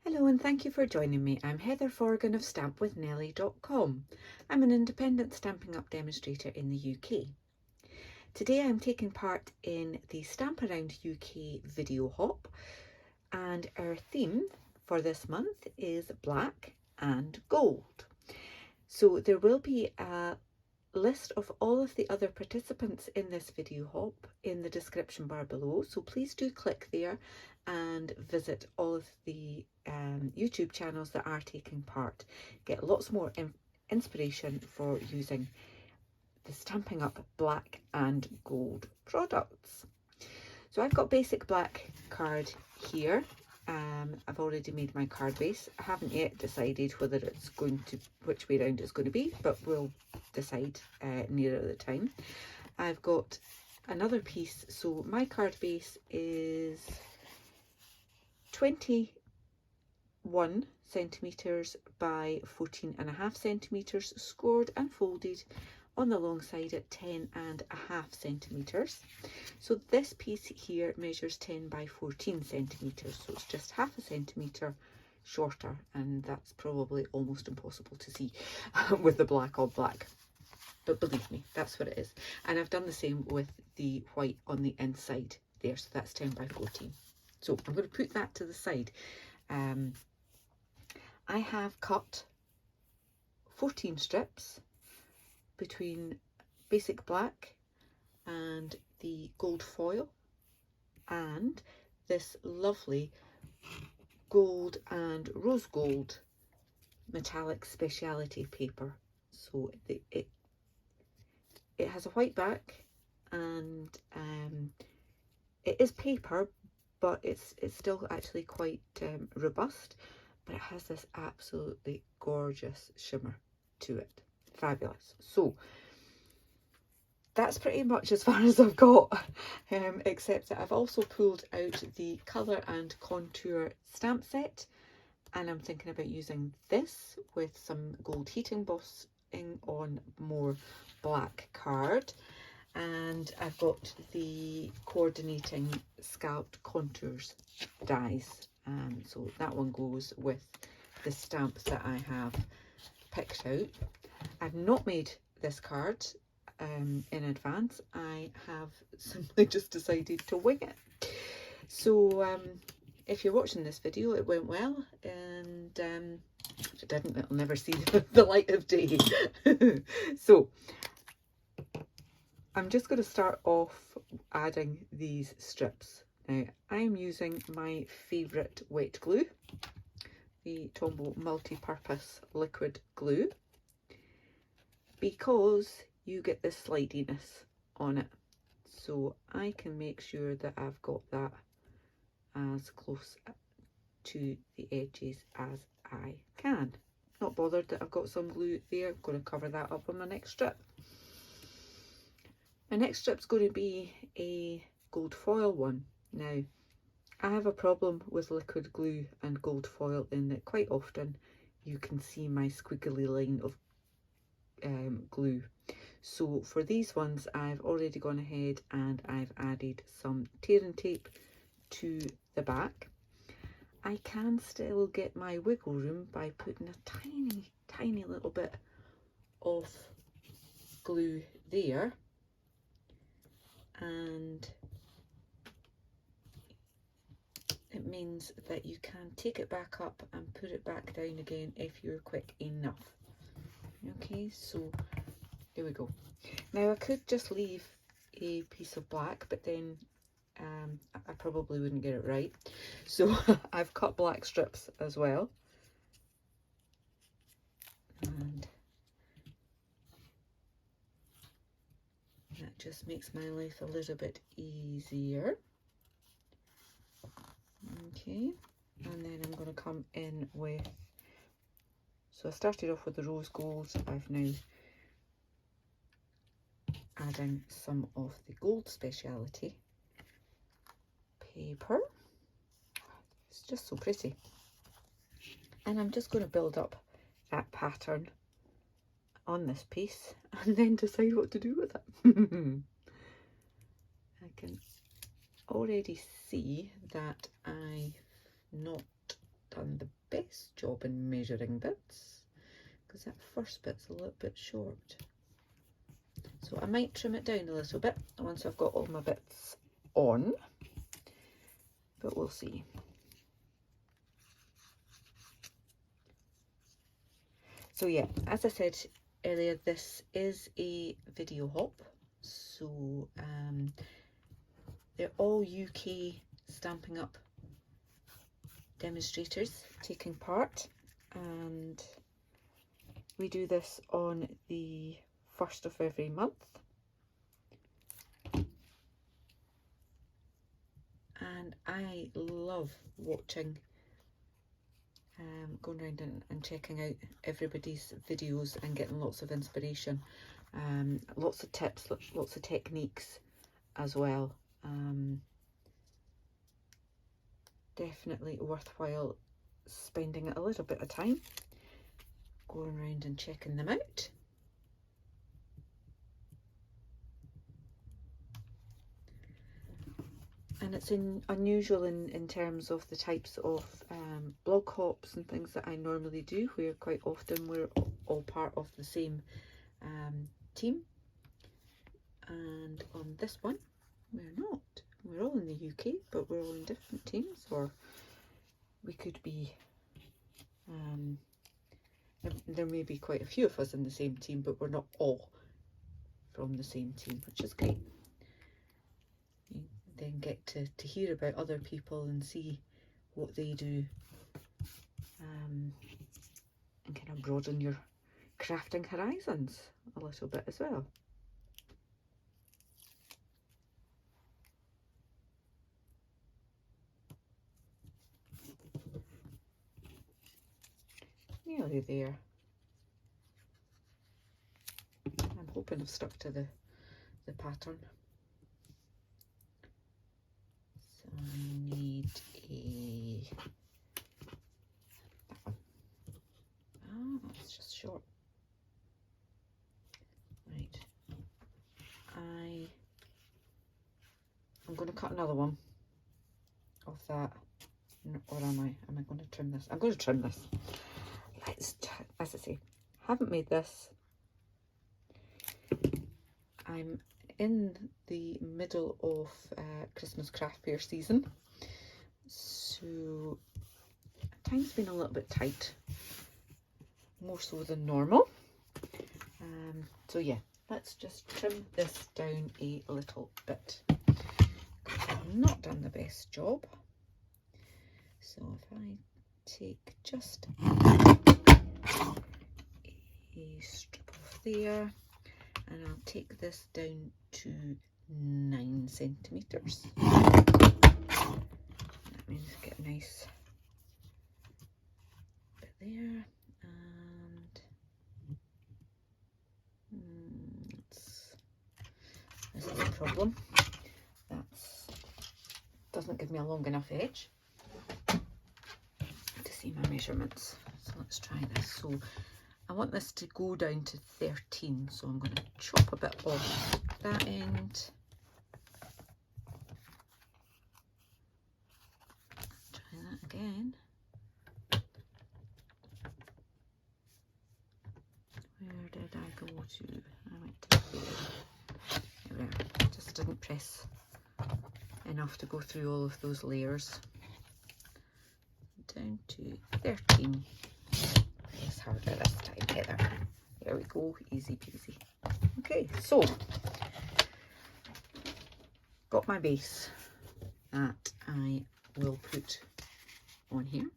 Hello and thank you for joining me. I'm Heather Forgan of stampwithnellie.com. I'm an independent Stampin' Up demonstrator in the UK. Today I'm taking part in the Stamp Around UK video hop, and our theme for this month is black and gold. So there will be a list of all of the other participants in this video hop in the description bar below, so please do click there and visit all of the YouTube channels that are taking part. Get lots more inspiration for using the Stampin' Up black and gold products. So I've got basic black card here. I've already made my card base. I haven't yet decided whether it's going to, which way round it's going to be, but we'll decide nearer the time. I've got another piece, so my card base is 21 centimetres by 14.5 centimetres, scored and folded on the long side at 10.5 centimetres. So this piece here measures 10 by 14 centimetres, so it's just half a centimetre shorter, and that's probably almost impossible to see with the black on black. But believe me, that's what it is. And I've done the same with the white on the inside there, so that's 10 by 14. So I'm going to put that to the side. I have cut 14 strips between basic black and the gold foil and this lovely gold and rose gold metallic speciality paper. So it has a white back, and it is paper, but it's still actually quite robust, but it has this absolutely gorgeous shimmer to it. Fabulous. So that's pretty much as far as I've got, except that I've also pulled out the colour and contour stamp set, and I'm thinking about using this with some gold heat embossing on more black card. And I've got the coordinating scalped contours dies, so that one goes with the stamps that I have picked out. I've not made this card in advance. I have simply just decided to wing it. So if you're watching this video, it went well, and if it didn't, it'll never see the light of day. So I'm just going to start off adding these strips. Now I'm using my favourite wet glue, the Tombow multi-purpose liquid glue, because you get this slidiness on it. So I can make sure that I've got that as close to the edges as I can. Not bothered that I've got some glue there. I'm going to cover that up on my next strip. My next strip's going to be a gold foil one. Now, I have a problem with liquid glue and gold foil in that quite often you can see my squiggly line of glue. So for these ones, I've already gone ahead and I've added some tearing tape to the back. I can still get my wiggle room by putting a tiny little bit of glue there, and it means that you can take it back up and put it back down again if you're quick enough. Okay, so there we go. Now I could just leave a piece of black, but then I probably wouldn't get it right. So I've cut black strips as well. And that just makes my life a little bit easier. Okay, and then I'm going to come in with, so I started off with the rose gold. I've now adding some of the gold speciality paper. It's just so pretty. And I'm just going to build up that pattern on this piece and then decide what to do with it. I can already see that I've not done the best job in measuring bits, because that first bit's a little bit short. So I might trim it down a little bit once I've got all my bits on, but we'll see. So yeah, as I said earlier, this is a video hop, so they're all UK Stampin' Up demonstrators taking part, and we do this on the 1st of every month. And I love watching, going around and checking out everybody's videos and getting lots of inspiration, lots of tips, lots of techniques as well. Definitely worthwhile spending a little bit of time going around and checking them out. And it's unusual in terms of the types of blog hops and things that I normally do, where quite often we're all part of the same team. And on this one, we're not. We're all in the UK, but we're all in different teams, or we could be, there may be quite a few of us in the same team, but we're not all from the same team, which is great. You then get to hear about other people and see what they do, and kind of broaden your crafting horizons a little bit as well. Nearly there. I'm hoping I've stuck to the pattern. So I need that one. Oh, that's just short. Right. I'm going to cut another one of that. Or am I going to trim this? I'm going to trim this. As I say, haven't made this. I'm in the middle of Christmas craft fair season, so time's been a little bit tight, more so than normal. So yeah, let's just trim this down a little bit. I've not done the best job. So if I take just a strip off there, and I'll take this down to 9 centimetres. That means get a nice bit there, and this is the problem. That doesn't give me a long enough edge to see my measurements. So let's try this. So I want this to go down to 13, so I'm going to chop a bit off that end. Try that again. Where did I go to? I went to there. There we are. Just didn't press enough to go through all of those layers. Down to 13. Press harder this time, Heather. There we go, easy peasy. Okay, so got my base that I will put on here,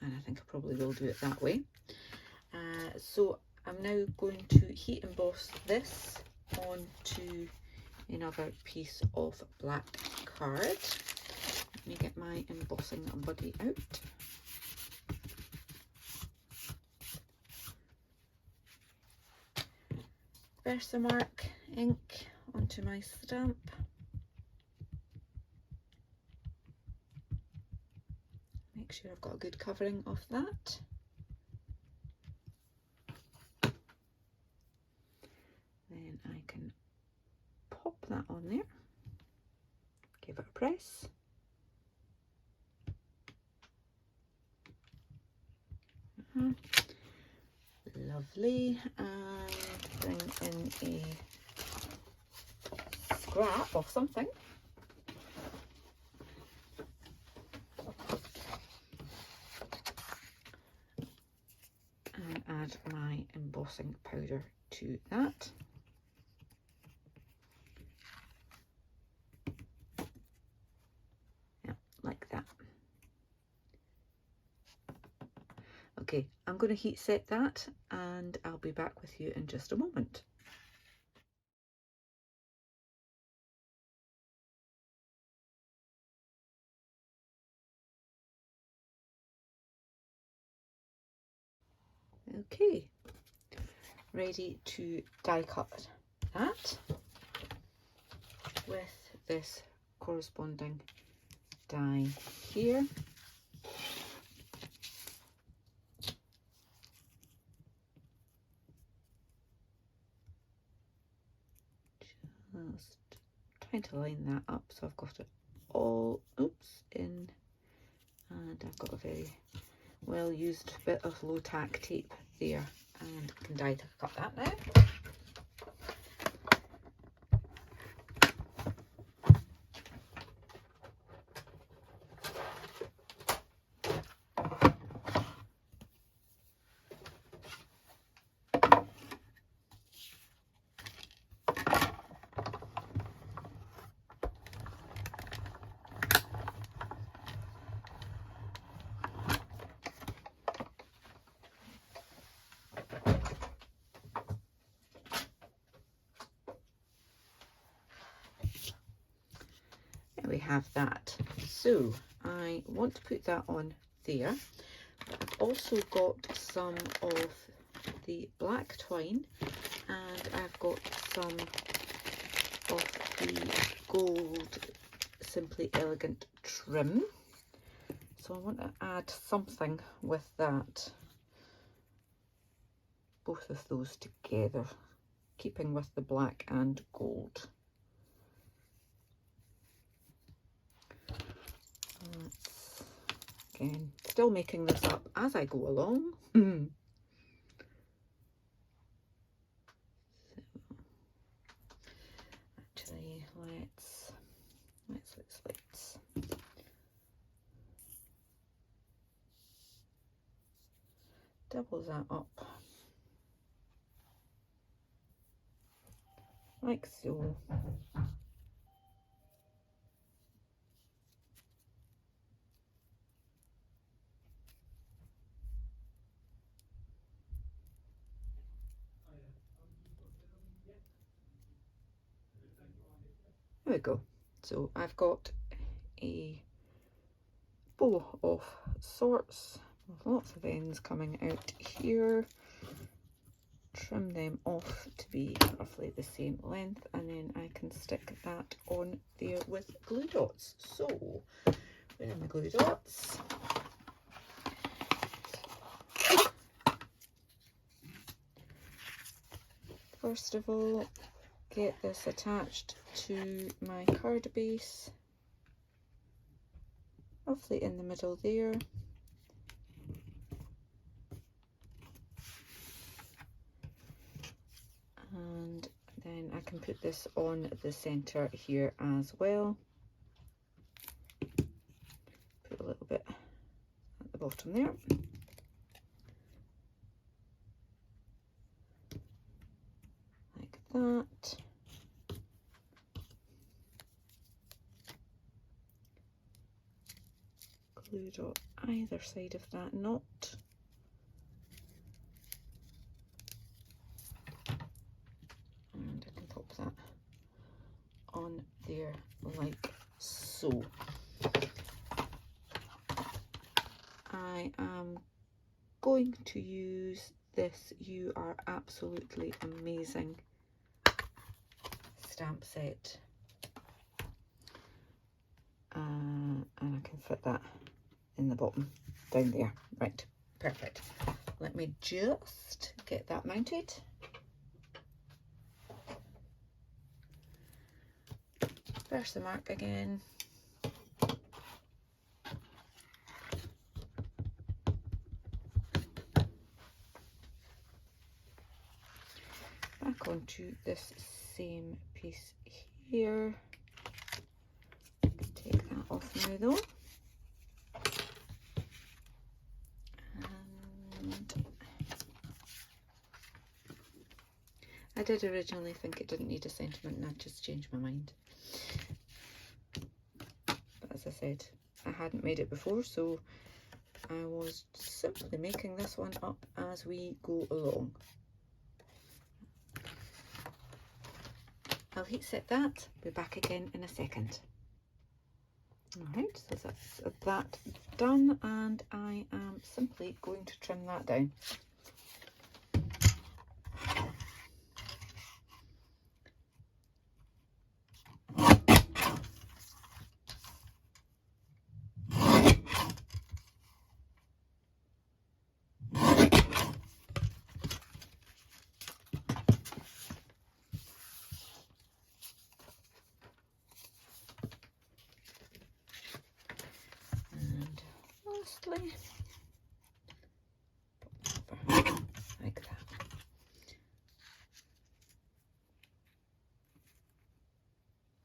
and I think I probably will do it that way. So I'm now going to heat emboss this onto another piece of black card. Let me get my embossing buddy out. Versamark ink onto my stamp. Make sure I've got a good covering of that. Then I can pop that on there, give it a press. Lovely. And bring in a scrap of something. And add my embossing powder to that. Yeah, like that. Okay, I'm going to heat set that and I'll be back with you in just a moment. Okay, ready to die cut that with this corresponding die here. Just trying to line that up so I've got it all, in, and I've got a very well used bit of low tack tape there, and I can die cut that now. We have that. So I want to put that on there. I've also got some of the black twine, and I've got some of the gold Simply Elegant trim. So I want to add something with that, both of those together, keeping with the black and gold. Again, still making this up as I go along. So, actually, let's double that up like so. There we go. So I've got a bow of sorts with lots of ends coming out here. Trim them off to be roughly the same length, and then I can stick that on there with glue dots. So where are my glue dots? First of all, get this attached to my card base, roughly in the middle there. And then I can put this on the center here as well. Put a little bit at the bottom there. Like that. Glue dot either side of that knot. And I can pop that on there like so. I am going to use this You Are Absolutely Amazing stamp set, and I can fit that in the bottom down there. Right, perfect. Let me just get that mounted. Press the mark again. onto this same piece here. Take that off now though. And I did originally think it didn't need a sentiment and I just changed my mind. But as I said, I hadn't made it before, so I was simply making this one up as we go along. I'll heat set that, be back again in a second. Alright, so that's that done, and I am simply going to trim that down. Lastly, like that.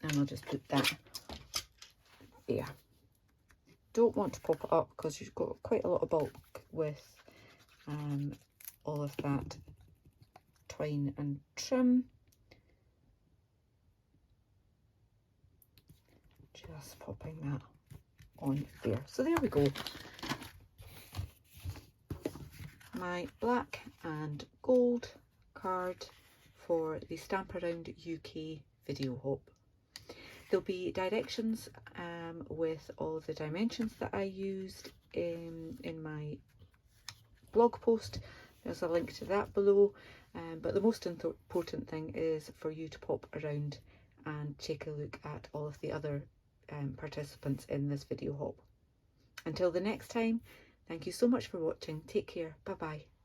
And I'll just put that there. Don't want to pop it up because you've got quite a lot of bulk with all of that twine and trim. Just popping that on there. So there we go. My black and gold card for the Stamp Around UK video hop. There'll be directions with all of the dimensions that I used in my blog post. There's a link to that below, but the most important thing is for you to pop around and take a look at all of the other participants in this video hop. Until the next time, thank you so much for watching. Take care. Bye bye.